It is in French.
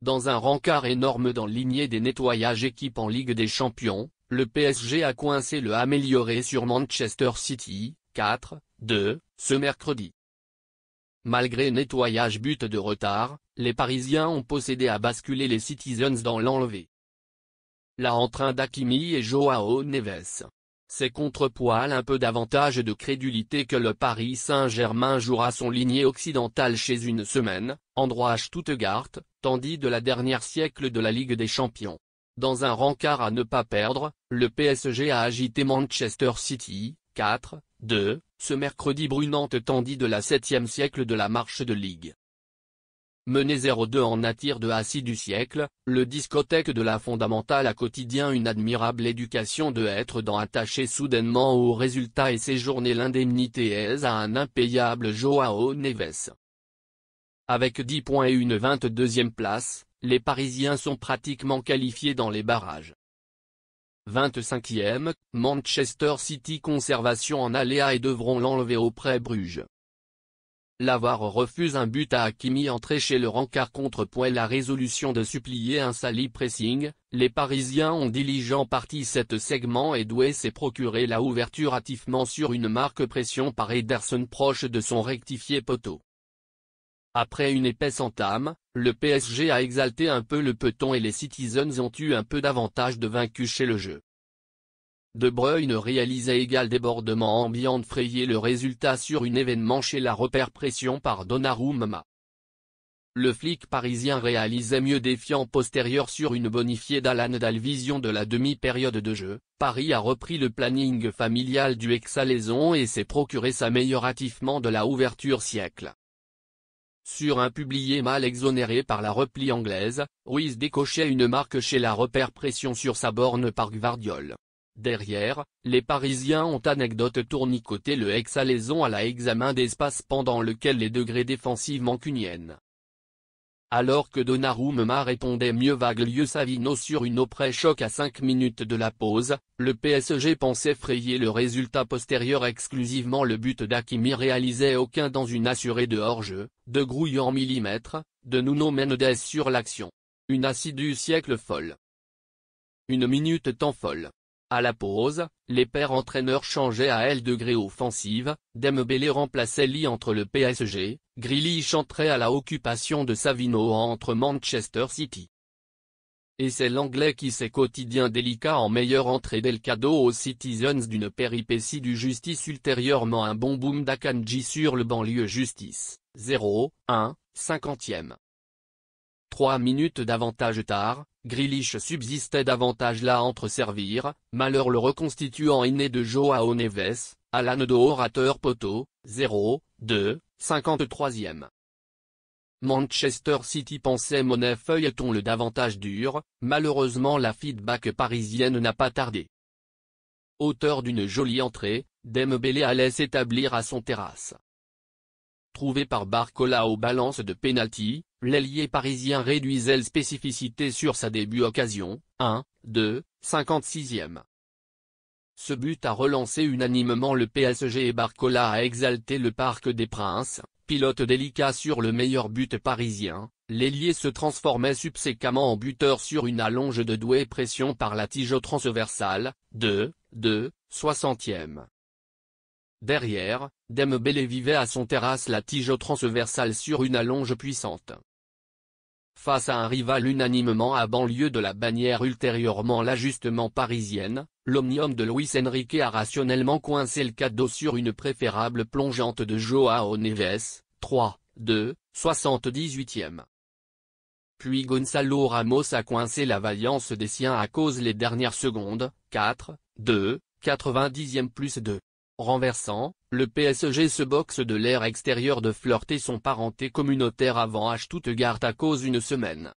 Dans un rencard énorme dans lignée des nettoyages équipes en Ligue des Champions, le PSG a coincé le amélioré sur Manchester City, 4-2, ce mercredi. Malgré nettoyage but de retard, les Parisiens ont possédé à basculer les Citizens dans l'enlevé. La entrain d'Hakimi et Joao Neves. C'est contrepoids un peu davantage de crédulité que le Paris Saint-Germain jouera son lignée occidentale chez une semaine, endroit à Stuttgart, tandis de la dernière siècle de la Ligue des Champions. Dans un rencard à ne pas perdre, le PSG a agité Manchester City, 4-2, ce mercredi brunante tandis de la 7e siècle de la marche de Ligue. Mené 0-2 en attire de Hassi du siècle, le discothèque de la fondamentale a quotidien une admirable éducation de être dans attaché soudainement au résultat et séjourner l'indemnité aise à un impayable Joao Neves. Avec 10 points et une 22e place, les Parisiens sont pratiquement qualifiés dans les barrages. 25e, Manchester City conservation en aléa et devront l'enlever auprès Bruges. L'Avare refuse un but à Hakimi entré chez le rencard contrepoint la résolution de supplier un sali pressing, les Parisiens ont diligent parti cet segment et Doué s'est procuré la ouverture hâtivement sur une marque pression par Ederson proche de son rectifié poteau. Après une épaisse entame, le PSG a exalté un peu le peloton et les Citizens ont eu un peu d'avantage de vaincu chez le jeu. De Bruyne réalisait égal débordement ambiant de frayer le résultat sur une événement chez la repère pression par Donnarumma. Le flic parisien réalisait mieux défiant postérieur sur une bonifiée d'Alan Dalvision de la demi-période de jeu. Paris a repris le planning familial du Hexalaison et s'est procuré sa meilleure hâtivement de la ouverture siècle. Sur un publié mal exonéré par la repli anglaise, Ruiz décochait une marque chez la repère pression sur sa borne par Gvardiol. Derrière, les Parisiens ont anecdote tournicoté le Hexalaison à la examen d'espace pendant lequel les degrés défensifs mancuniennes. Alors que Donnarumma répondait mieux Vaglio Savino sur une choc à 5 minutes de la pause, le PSG pensait frayer le résultat postérieur exclusivement le but d'Hakimi réalisait aucun dans une assurée de hors-jeu, de Grouille en millimètres, de Nuno Mendes sur l'action. Une assidue siècle folle. Une minute temps folle. À la pause, les pairs entraîneurs changeaient à L degré offensive, Dembélé remplaçait Lee entre le PSG, Grealish entrait à la occupation de Savino entre Manchester City. Et c'est l'Anglais qui s'est quotidien délicat en meilleure entrée del cadeau aux Citizens d'une péripétie du justice ultérieurement un bon boom d'Akanji sur le banlieue justice, 0-1, 50e. 3 minutes d'avantage tard, Grealish subsistait davantage là entre servir, malheur le reconstituant inné de Joao Neves, Alan de orateur poteau, 0-2, 53e. Manchester City pensait monnaie feuilleton le davantage dur, malheureusement la feedback parisienne n'a pas tardé. Auteur d'une jolie entrée, Dembélé allait s'établir à son terrasse. Trouvé par Barcola aux balances de pénalty, l'ailier parisien réduisait la spécificité sur sa début-occasion, 1-2, 56e. Ce but a relancé unanimement le PSG et Barcola a exalté le Parc des Princes, pilote délicat sur le meilleur but parisien, l'ailier se transformait subséquemment en buteur sur une allonge de Doué pression par la tige transversale, 2-2, 60e. Derrière, Dembélé vivait à son terrasse la tige transversale sur une allonge puissante. Face à un rival unanimement à banlieue de la bannière ultérieurement l'ajustement parisienne, l'omnium de Luis Enrique a rationnellement coincé le cadeau sur une préférable plongeante de Joao Neves, 3-2, 78e. Puis Gonzalo Ramos a coincé la vaillance des siens à cause les dernières secondes, 4-2, 90e plus 2. Renversant, le PSG se boxe de l'air extérieur de flirter son parenté communautaire avant à Stuttgart à cause une semaine.